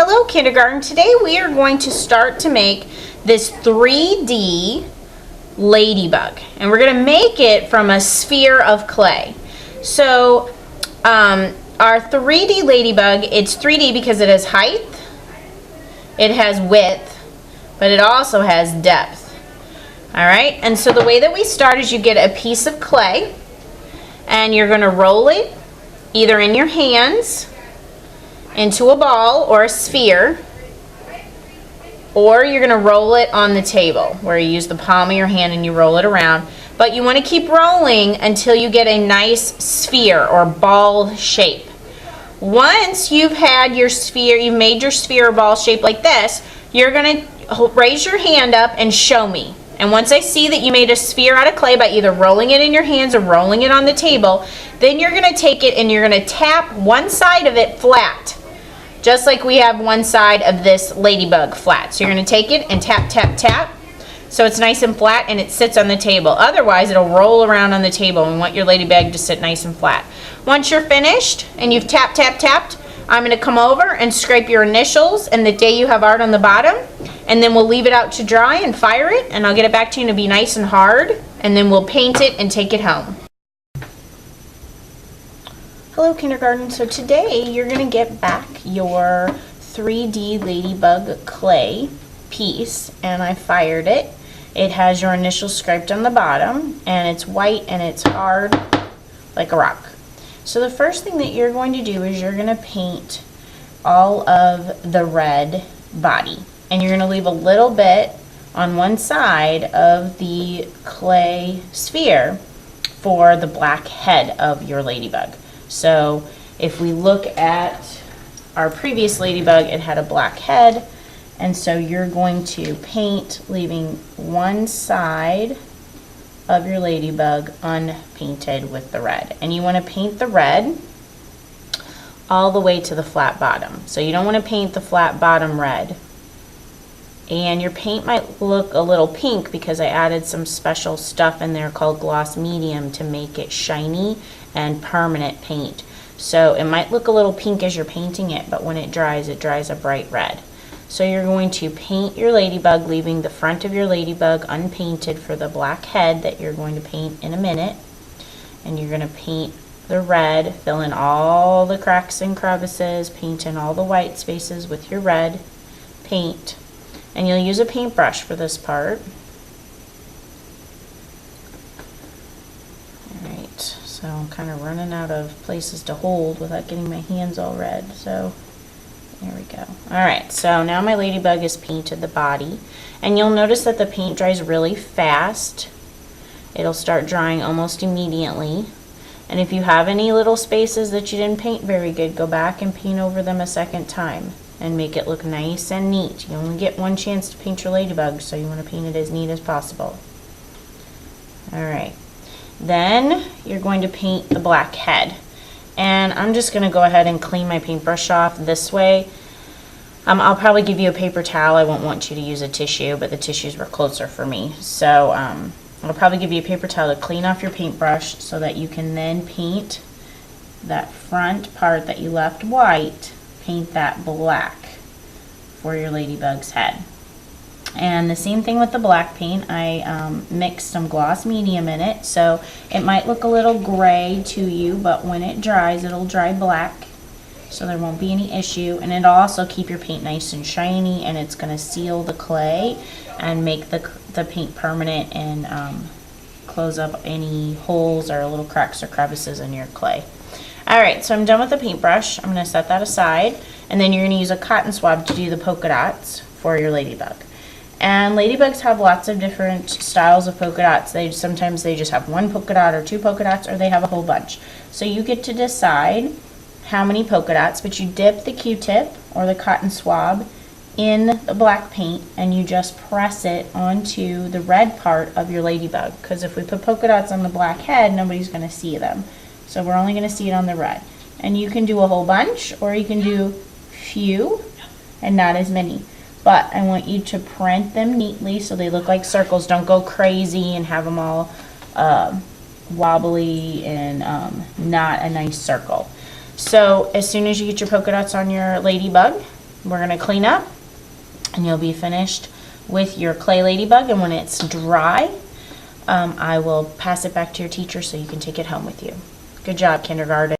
Hello kindergarten, today we are going to start to make this 3D ladybug, and we're going to make it from a sphere of clay. So our 3D ladybug, it's 3D because it has height, it has width, but it also has depth. Alright, and so the way that we start is you get a piece of clay and you're going to roll it either in your hands into a ball or a sphere, or you're going to roll it on the table where you use the palm of your hand and you roll it around. But you want to keep rolling until you get a nice sphere or ball shape. Once you've had your sphere, you've made your sphere or ball shape like this, you're going to raise your hand up and show me. And once I see that you made a sphere out of clay by either rolling it in your hands or rolling it on the table, then you're going to take it and you're going to tap one side of it flat. Just like we have one side of this ladybug flat. So you're going to take it and tap, tap, tap. So it's nice and flat and it sits on the table. Otherwise, it'll roll around on the table, and we want your ladybug to sit nice and flat. Once you're finished and you've tapped, tapped, tapped, I'm going to come over and scrape your initials and the day you have art on the bottom. And then we'll leave it out to dry and fire it. And I'll get it back to you and it'll be nice and hard. And then we'll paint it and take it home. Hello kindergarten, so today you're going to get back your 3D ladybug clay piece, and I fired it. It has your initials scraped on the bottom, and it's white and it's hard like a rock. So the first thing that you're going to do is you're going to paint all of the red body, and you're going to leave a little bit on one side of the clay sphere for the black head of your ladybug. So if we look at our previous ladybug, it had a black head, and so you're going to paint leaving one side of your ladybug unpainted with the red. And you want to paint the red all the way to the flat bottom. So you don't want to paint the flat bottom red. And your paint might look a little pink because I added some special stuff in there called gloss medium to make it shiny and permanent paint. So it might look a little pink as you're painting it, but when it dries a bright red. So you're going to paint your ladybug, leaving the front of your ladybug unpainted for the black head that you're going to paint in a minute. And you're going to paint the red, fill in all the cracks and crevices, paint in all the white spaces with your red paint. And you'll use a paintbrush for this part. Alright, so I'm kind of running out of places to hold without getting my hands all red. So there we go. Alright, so now my ladybug is painted the body. And you'll notice that the paint dries really fast. It'll start drying almost immediately. And if you have any little spaces that you didn't paint very good, go back and paint over them a second time and make it look nice and neat. You only get one chance to paint your ladybug, so you want to paint it as neat as possible. Alright, then you're going to paint the black head. And I'm just going to go ahead and clean my paintbrush off this way. I'll probably give you a paper towel. I won't want you to use a tissue, but the tissues were closer for me. So I'll probably give you a paper towel to clean off your paintbrush so that you can then paint that front part that you left white, paint that black for your ladybug's head. And the same thing with the black paint. I mixed some gloss medium in it, so it might look a little gray to you, but when it dries, it'll dry black, so there won't be any issue. And it'll also keep your paint nice and shiny, and it's going to seal the clay and make the paint permanent and close up any holes or little cracks or crevices in your clay. Alright, so I'm done with the paintbrush. I'm going to set that aside, and then you're going to use a cotton swab to do the polka dots for your ladybug. And ladybugs have lots of different styles of polka dots. Sometimes they just have one polka dot or two polka dots, or they have a whole bunch. So you get to decide how many polka dots, but you dip the Q-tip or the cotton swab in the black paint and you just press it onto the red part of your ladybug. Because if we put polka dots on the black head, nobody's going to see them. So we're only going to see it on the red. And you can do a whole bunch, or you can do few and not as many. But I want you to print them neatly so they look like circles. Don't go crazy and have them all wobbly and not a nice circle. So as soon as you get your polka dots on your ladybug, we're going to clean up, and you'll be finished with your clay ladybug. And when it's dry, I will pass it back to your teacher so you can take it home with you. Good job, kindergarten.